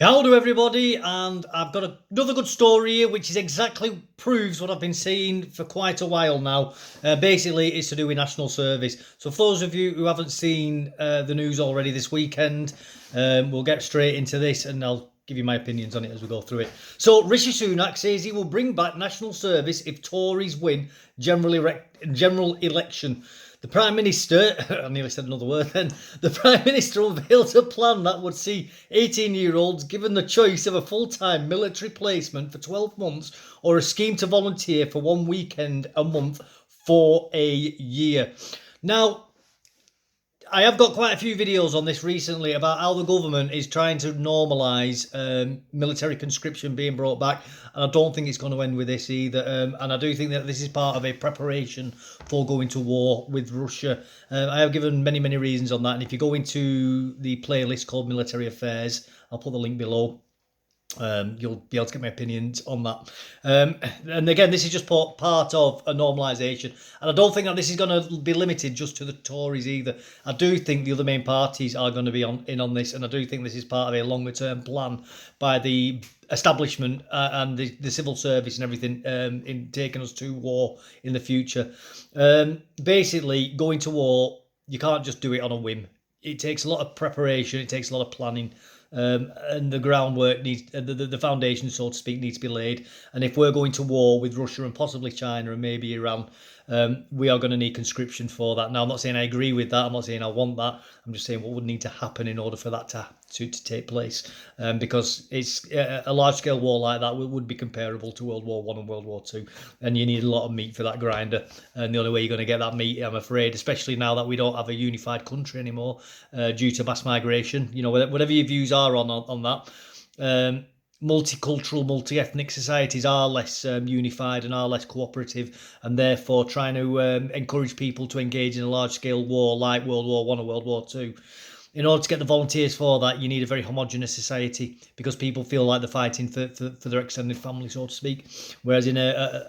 Hello, everybody, and I've got another good story here, which is exactly proves what I've been saying for quite a while now. Basically, it's to do with national service. So, for those of you who haven't seen the news already this weekend, we'll get straight into this, and I'll give you my opinions on it as we go through it. So, Rishi Sunak says he will bring back national service if Tories win general election. The Prime Minister, I nearly said another word then, the Prime Minister unveiled a plan that would see 18-year-olds given the choice of a full-time military placement for 12 months or a scheme to volunteer for one weekend a month for a year. Now, I have got quite a few videos on this recently about how the government is trying to normalise military conscription being brought back, and I don't think it's going to end with this either. And I do think that this is part of a preparation for going to war with Russia. I have given many reasons on that, and if you go into the playlist called Military Affairs, I'll put the link below. You'll be able to get my opinions on that. And again, this is just part of a normalisation. And I don't think that this is going to be limited just to the Tories either. I do think the other main parties are going to be in on this. And I do think this is part of a longer term plan by the establishment and the civil service and everything in taking us to war in the future. Basically, going to war, you can't just do it on a whim. It takes a lot of preparation. It takes a lot of planning. And the groundwork needs, the foundation, so to speak, needs to be laid. And if we're going to war with Russia and possibly China and maybe Iran, we are going to need conscription for that. Now, I'm not saying I agree with that. I'm not saying I want that. I'm just saying what would need to happen in order for that to take place. Because it's a large-scale war like that would be comparable to World War One and World War Two, and you need a lot of meat for that grinder. And the only way you're going to get that meat, I'm afraid, especially now that we don't have a unified country anymore due to mass migration. You know, whatever your views are on that. Multicultural, multi-ethnic societies are less unified and are less cooperative, and therefore trying to encourage people to engage in a large-scale war like World War One or World War Two. In order to get the volunteers for that, you need a very homogenous society because people feel like they're fighting for their extended family, so to speak. Whereas in a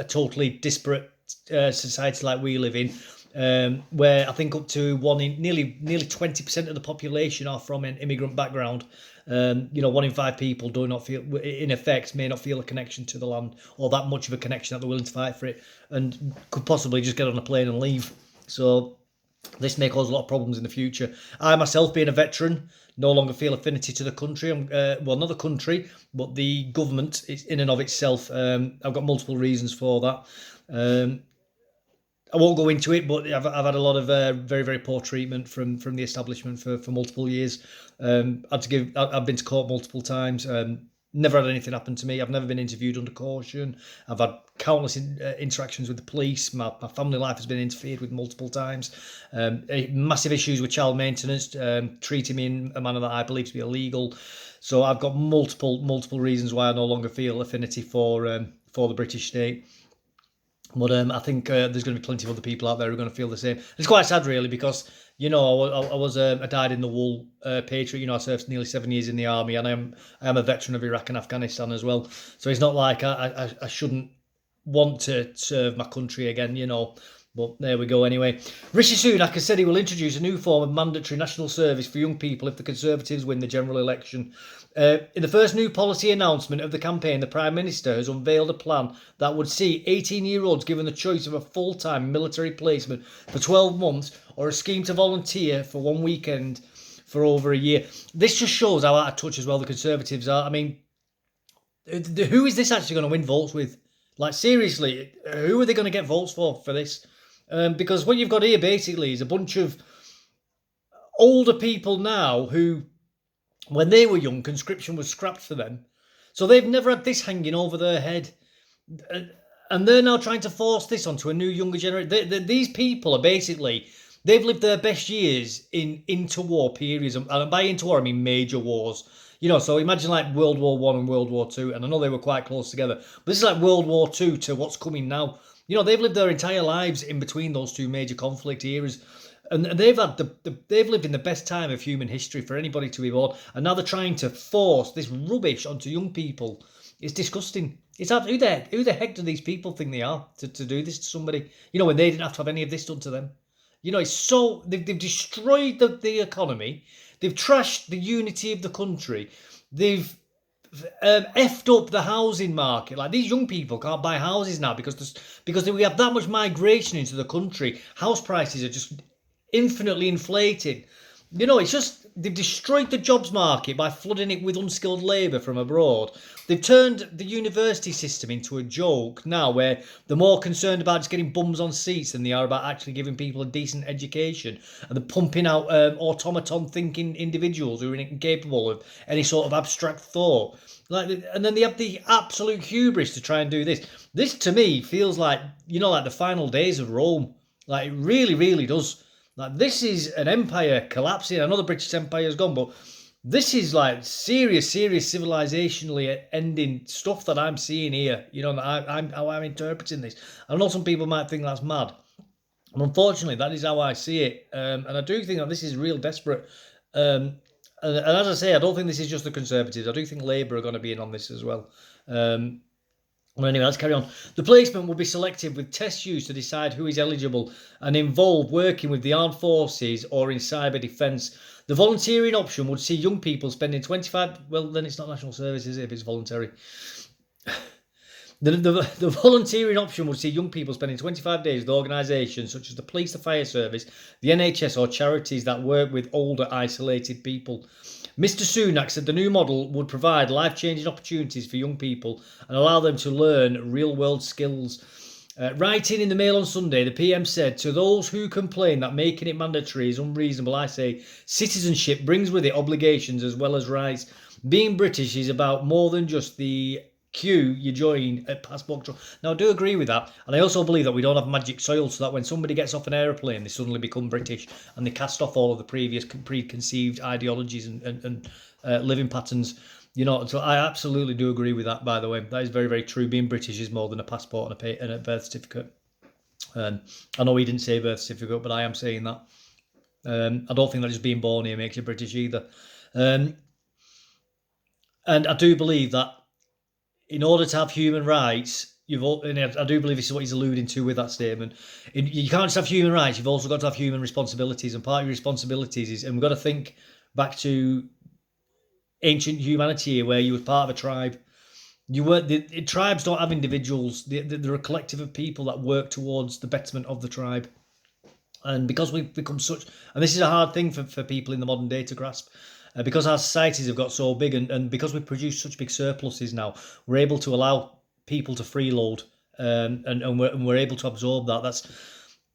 totally disparate society like we live in, where I think up to nearly 20% of the population are from an immigrant background. 1 in 5 people do not feel, in effect, may not feel a connection to the land or that much of a connection that they're willing to fight for it, and could possibly just get on a plane and leave. So this may cause a lot of problems in the future. I myself, being a veteran, no longer feel affinity to the country. Well, not the country, but the government in and of itself. I've got multiple reasons for that. I won't go into it, but I've had a lot of very poor treatment from the establishment for multiple years. I've been to court multiple times. Never had anything happen to me. I've never been interviewed under caution. I've had countless interactions with the police. My family life has been interfered with multiple times. Massive issues with child maintenance, treating me in a manner that I believe to be illegal. So I've got multiple reasons why I no longer feel affinity for the British state. But I think there's going to be plenty of other people out there who are going to feel the same. It's quite sad, really, because I was a dyed-in-the-wool patriot. I served nearly 7 years in the army, and I am a veteran of Iraq and Afghanistan as well. So it's not like I shouldn't want to serve my country again, But there we go anyway. Rishi Sunak has said he will introduce a new form of mandatory national service for young people if the Conservatives win the general election. In the first new policy announcement of the campaign, the Prime Minister has unveiled a plan that would see 18-year-olds given the choice of a full-time military placement for 12 months or a scheme to volunteer for one weekend for over a year. This just shows how out of touch as well the Conservatives are. I mean, who is this actually going to win votes with? Like, seriously, who are they going to get votes for this? Because what you've got here basically is a bunch of older people now who, when they were young, conscription was scrapped for them. So they've never had this hanging over their head. And they're now trying to force this onto a new younger generation. These people are basically, they've lived their best years in interwar periods. And by interwar, I mean major wars. So imagine like World War One and World War Two, and I know they were quite close together. But this is like World War Two to what's coming now. They've lived their entire lives in between those two major conflict eras. And they've lived in the best time of human history for anybody to be born. And now they're trying to force this rubbish onto young people. It's disgusting. Who the heck do these people think they are to do this to somebody? When they didn't have to have any of this done to them. It's so... They've destroyed the economy. They've trashed the unity of the country. they've effed up the housing market. Like these young people can't buy houses now because we have that much migration into the country. House prices are just infinitely inflated. It's just they've destroyed the jobs market by flooding it with unskilled labour from abroad. They've turned the university system into a joke now, where they're more concerned about just getting bums on seats than they are about actually giving people a decent education. And they're pumping out automaton thinking individuals who are incapable of any sort of abstract thought. And then they have the absolute hubris to try and do this. This to me feels like like the final days of Rome. Like it really, really does. Like this is an empire collapsing. I know the British Empire is gone, but this is like serious, serious civilizationally ending stuff that I'm seeing here. How I'm interpreting this. I know some people might think that's mad, and unfortunately, that is how I see it. And I do think that this is real desperate. And as I say, I don't think this is just the Conservatives. I do think Labour are going to be in on this as well. Well, anyway, let's carry on. The placement will be selected with tests used to decide who is eligible and involve working with the armed forces or in cyber defence. The volunteering option would see young people spending 25... Well, then it's not national service, is it, if it's voluntary? The volunteering option would see young people spending 25 days with organisations such as the police, the fire service, the NHS or charities that work with older isolated people. Mr Sunak said the new model would provide life-changing opportunities for young people and allow them to learn real-world skills. Writing in the Mail on Sunday, the PM said, "To those who complain that making it mandatory is unreasonable, I say citizenship brings with it obligations as well as rights. Being British is about more than just the queue you join at passport control." Now, I do agree with that, and I also believe that we don't have magic soil, so that when somebody gets off an aeroplane, they suddenly become British and they cast off all of the previous preconceived ideologies and living patterns. So I absolutely do agree with that. By the way, that is very, very true. Being British is more than a passport and a birth certificate. I know he didn't say birth certificate, but I am saying that. I don't think that just being born here makes you British either. And I do believe that in order to have human rights, and I do believe this is what he's alluding to with that statement. You can't just have human rights; you've also got to have human responsibilities, and part of your responsibilities is, and we've got to think back to ancient humanity here, where you were part of a tribe. You weren't. Tribes don't have individuals; they're a collective of people that work towards the betterment of the tribe. And because we've become such, and this is a hard thing for people in the modern day to grasp. Because our societies have got so big, and because we produce such big surpluses now, we're able to allow people to freeload, and we're able to absorb that.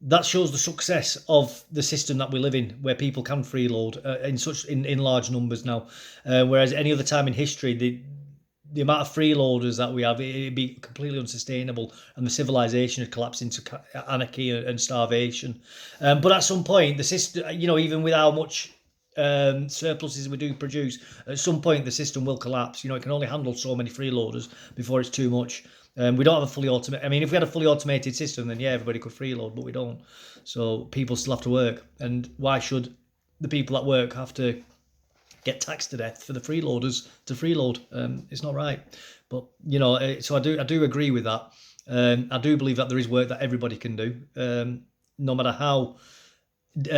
That shows the success of the system that we live in, where people can freeload in large numbers now. Whereas any other time in history, the amount of freeloaders that we have, it'd be completely unsustainable, and the civilization would collapse into anarchy and starvation. But at some point, the system, even with how much surpluses we do produce, at some point the system will collapse. It can only handle so many freeloaders before it's too much. We don't have a fully automated. I mean, if we had a fully automated system, then yeah, everybody could freeload, but we don't. So people still have to work, and why should the people that work have to get taxed to death for the freeloaders to freeload? It's not right. But so I do agree with that. I do believe that there is work that everybody can do, no matter how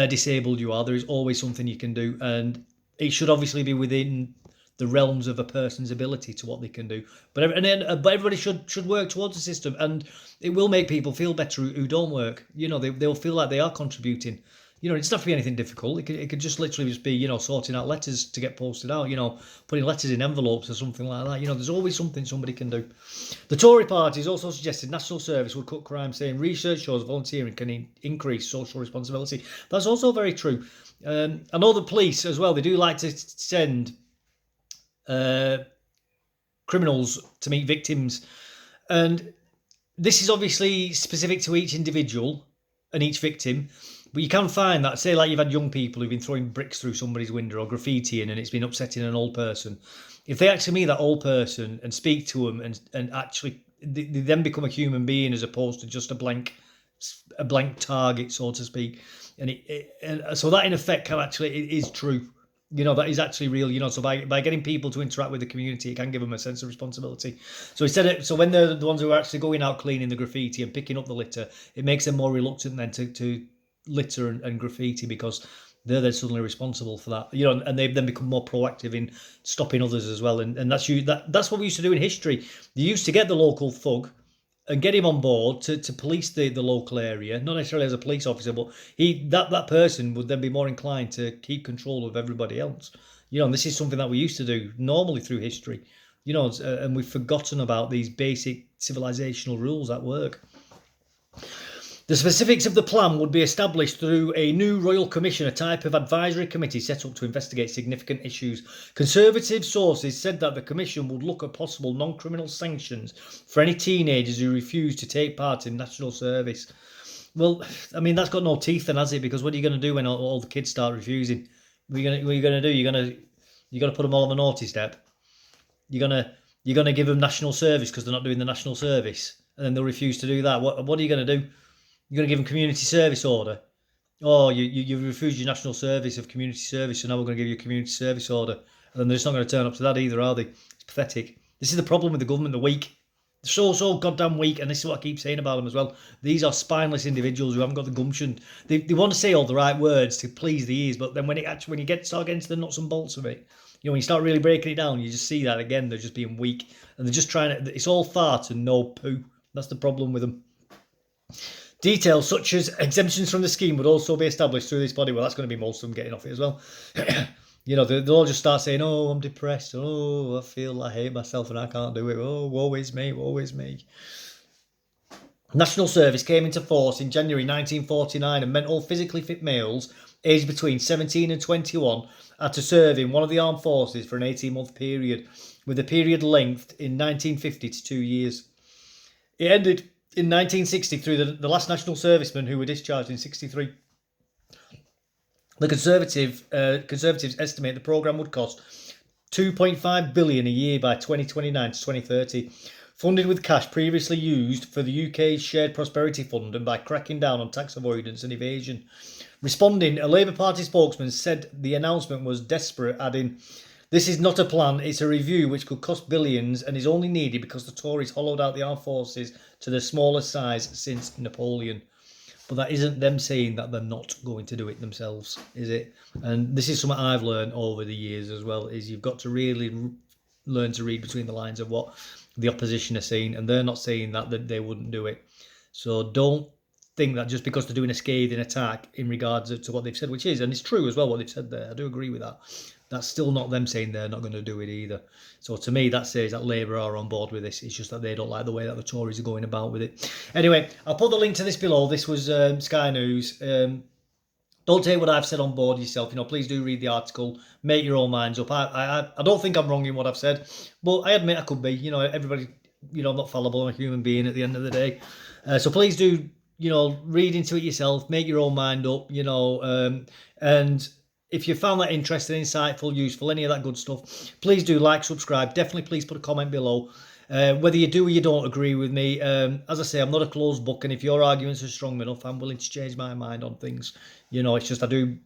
disabled you are. There is always something you can do, and it should obviously be within the realms of a person's ability to what they can do. But everybody should work towards the system, and it will make people feel better who don't work. They'll feel like they are contributing. It doesn't have to be anything difficult. It could just literally just be, sorting out letters to get posted out, putting letters in envelopes or something like that. There's always something somebody can do. The Tory party has also suggested national service would cut crime, saying research shows volunteering can increase social responsibility. That's also very true. I know the police as well, they do like to send criminals to meet victims. And this is obviously specific to each individual and each victim. But you can find that, say, like you've had young people who've been throwing bricks through somebody's window or graffitiing, and it's been upsetting an old person. If they actually meet that old person and speak to them, and actually they then become a human being as opposed to just a blank target, so to speak. And so that in effect can actually, it is true. That is actually real. So by getting people to interact with the community, it can give them a sense of responsibility. So when they're the ones who are actually going out cleaning the graffiti and picking up the litter, it makes them more reluctant then to litter and graffiti, because they're then suddenly responsible for that, and they've then become more proactive in stopping others as well. And that's what we used to do in history. You used to get the local thug and get him on board to police the local area, not necessarily as a police officer, but that person would then be more inclined to keep control of everybody else. And this is something that we used to do normally through history, and we've forgotten about these basic civilizational rules at work. The specifics of the plan would be established through a new Royal Commission, a type of advisory committee set up to investigate significant issues. Conservative sources said that the commission would look at possible non-criminal sanctions for any teenagers who refuse to take part in national service. Well, I mean, that's got no teeth then, has it? Because what are you going to do when all the kids start refusing? What are you going to do? You're going to put them all on the naughty step. You're going to give them national service because they're not doing the national service, and then they'll refuse to do that. What are you going to do? You're going to give them community service order. Oh, you refused your national service of community service, so now we're going to give you a community service order. And then they're just not going to turn up to that either, are they? It's pathetic. This is the problem with the government, they're weak. They're so goddamn weak, and this is what I keep saying about them as well. These are spineless individuals who haven't got the gumption. They want to say all the right words to please the ears, but then when you start getting to the nuts and bolts of it, when you start really breaking it down, you just see that again, they're just being weak. And they're just trying to, it's all fart and no poo. That's the problem with them. Details such as exemptions from the scheme would also be established through this body. Well, that's going to be most of them getting off it as well. They'll all just start saying, oh, I'm depressed. Oh, I feel I hate myself and I can't do it. Oh, woe is me, woe is me. National service came into force in January 1949 and meant all physically fit males aged between 17 and 21 had to serve in one of the armed forces for an 18-month period, with the period length in 1950 to 2 years. It ended in 1960 through the last national servicemen who were discharged in 63. The Conservatives estimate the programme would cost $2.5 billion a year by 2029 to 2030, funded with cash previously used for the UK's Shared Prosperity Fund and by cracking down on tax avoidance and evasion. Responding, a Labour Party spokesman said the announcement was desperate, adding, "This is not a plan, it's a review which could cost billions and is only needed because the Tories hollowed out the armed forces to the smallest size since Napoleon." But that isn't them saying that they're not going to do it themselves, is it? And this is something I've learned over the years as well, is you've got to really learn to read between the lines of what the opposition are saying, and they're not saying that they wouldn't do it. So don't think that just because they're doing a scathing attack in regards to what they've said, which is, and it's true as well what they've said there, I do agree with that, that's still not them saying they're not going to do it either. So to me, that says that Labour are on board with this. It's just that they don't like the way that the Tories are going about with it. Anyway, I'll put the link to this below. This was Sky News. Don't take what I've said on board yourself. Please do read the article. Make your own minds up. I don't think I'm wrong in what I've said, but I admit I could be. Everybody, I'm not fallible. I'm a human being at the end of the day. So please do, read into it yourself. Make your own mind up, and if you found that interesting, insightful, useful, any of that good stuff, please do like, subscribe. Definitely please put a comment below. Whether you do or you don't agree with me, as I say, I'm not a closed book, and if your arguments are strong enough, I'm willing to change my mind on things. It's just I do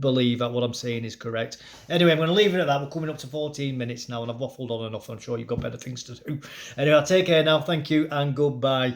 believe that what I'm saying is correct. Anyway, I'm going to leave it at that. We're coming up to 14 minutes now, and I've waffled on enough. I'm sure you've got better things to do. Anyway, I'll take care now. Thank you, and goodbye.